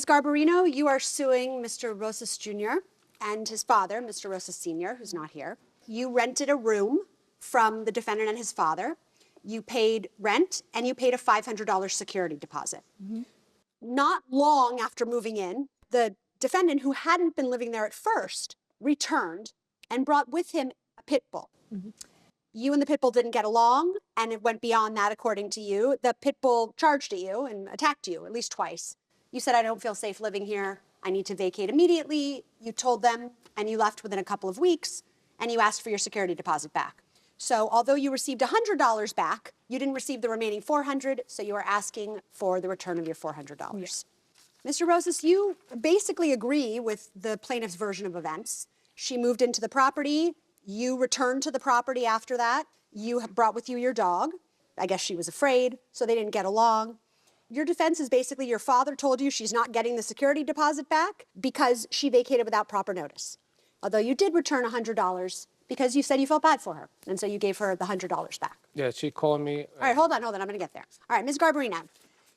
Ms. Garbarino, you are suing Mr. Rosas Jr. and his father, Mr. Rosas Sr., who's not here. You rented a room from the defendant and his father. You paid rent, and you paid a $500 security deposit. Mm-hmm. Not long after moving in, the defendant, who hadn't been living there at first, returned and brought with him a pit bull. Mm-hmm. You and the pit bull didn't get along, and it went beyond that, according to you. The pit bull charged at you and attacked you at least twice. You said, I don't feel safe living here. I need to vacate immediately. You told them, and you left within a couple of weeks, and you asked for your security deposit back. So although you received $100 back, you didn't receive the remaining $400, so you are asking for the return of your $400. Yeah. Mr. Rosas, you basically agree with the plaintiff's version of events. She moved into the property. You returned to the property after that. You brought with you your dog. I guess she was afraid, so they didn't get along. Your defense is basically your father told you she's not getting the security deposit back because she vacated without proper notice. Although you did return $100 because you said you felt bad for her, and so you gave her the $100 back. Yeah, she called me. All right, hold on, I'm gonna get there. All right, Ms. Garbarino,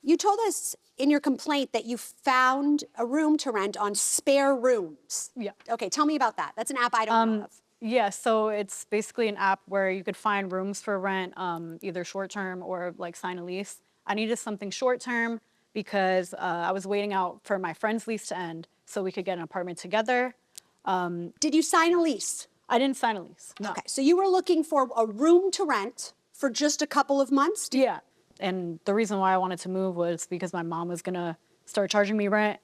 you told us in your complaint that you found a room to rent on Spare Rooms. Yeah. Okay, tell me about that. That's an app I don't know of. Yeah, so it's basically an app where you could find rooms for rent, either short-term or like sign a lease. I needed something short-term because I was waiting out for my friend's lease to end so we could get an apartment together. Did you sign a lease? I didn't sign a lease, no. Okay, so you were looking for a room to rent for just a couple of months? Yeah, and the reason why I wanted to move was because my mom was gonna start charging me rent.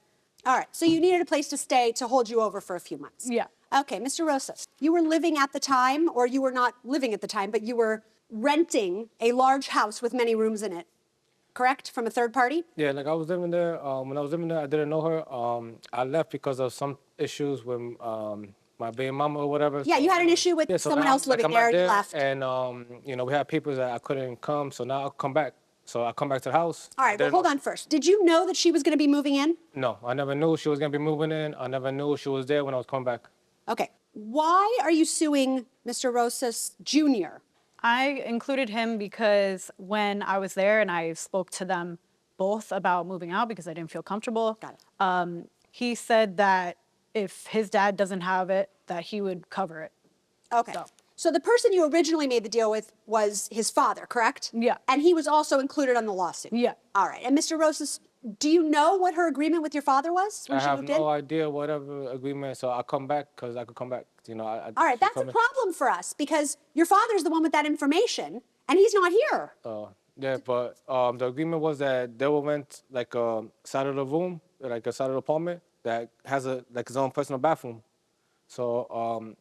All right, so you needed a place to stay to hold you over for a few months? Yeah. Okay, Mr. Rosas, you were living at the time, or you were not living at the time, but you were renting a large house with many rooms in it, correct? From a third party? Yeah, like I was living there. When I was living there, I didn't know her. I left because of some issues with my baby mama or whatever. Yeah, you had an issue with someone else living there, you left. And, you know, we had papers that I couldn't come, so now I'll come back. So I come back to the house. All right, well, hold on first. Did you know that she was going to be moving in? No, I never knew she was going to be moving in. I never knew she was there when I was coming back. Okay. Why are you suing Mr. Rosas Jr.? I included him because when I was there and I spoke to them both about moving out because I didn't feel comfortable. Got it. He said that if his dad doesn't have it, that he would cover it. Okay. So the person you originally made the deal with was his father, correct? Yeah. And he was also included on the lawsuit? Yeah. All right. And Mr. Rosas, do you know what her agreement with your father was when she moved in? I have no idea whatever agreement, so I come back because I could come back. You know, all right, that's a problem for us because your father's the one with that information and he's not here. Yeah, but the agreement was that they will rent like a side of the room, like a side of the apartment that has his own personal bathroom. So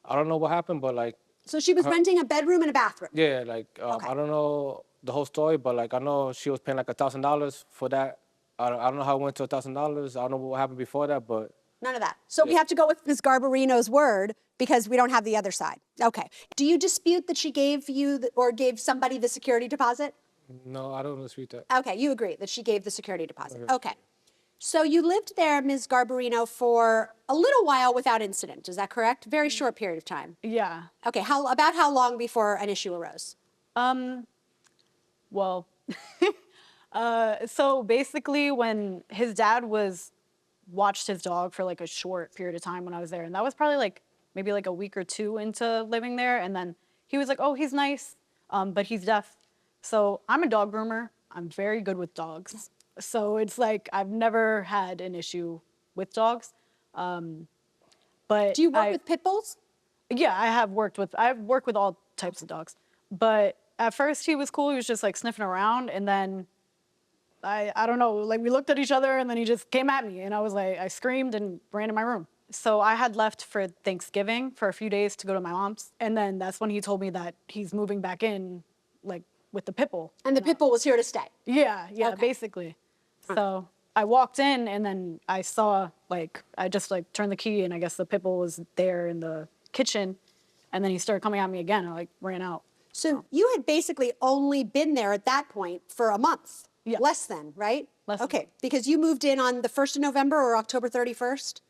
I don't know what happened, but like. So she was renting a bedroom and a bathroom? Yeah, like I don't know the whole story, but like I know she was paying like $1,000 for that. I don't know how it went to $1,000. I don't know what happened before that, but. None of that. So we have to go with Ms. Garbarino's word because we don't have the other side. Okay. Do you dispute that she gave you or gave somebody the security deposit? No, I don't dispute that. Okay, you agree that she gave the security deposit. Okay. So you lived there, Ms. Garbarino, for a little while without incident. Is that correct? Very short period of time. Yeah. Okay. About how long before an issue arose? Well, so basically when his dad watched his dog for like a short period of time when I was there. And that was probably like maybe like a week or two into living there. And then he was like, oh, he's nice, but he's deaf. So I'm a dog groomer. I'm very good with dogs. So it's like I've never had an issue with dogs. But do you work with pit bulls? Yeah, I've worked with all types of dogs. But at first he was cool. He was just like sniffing around. And then I don't know, like we looked at each other and then he just came at me and I was like, I screamed and ran in my room. So I had left for Thanksgiving for a few days to go to my mom's. And then that's when he told me that he's moving back in, like with the pit bull. And the pit bull was here to stay? Yeah, okay. Basically. So I walked in and then I saw I just turned the key and I guess the pit bull was there in the kitchen. And then he started coming at me again. I ran out. So you had basically only been there at that point for a month? Yeah. Less than, right? Less okay, because you moved in on the 1st of November or October 31st?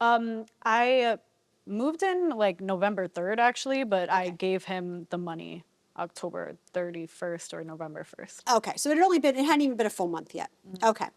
I moved in like November 3rd actually, but I gave him the money October 31st or November 1st. Okay, so it hadn't even been a full month yet. Okay.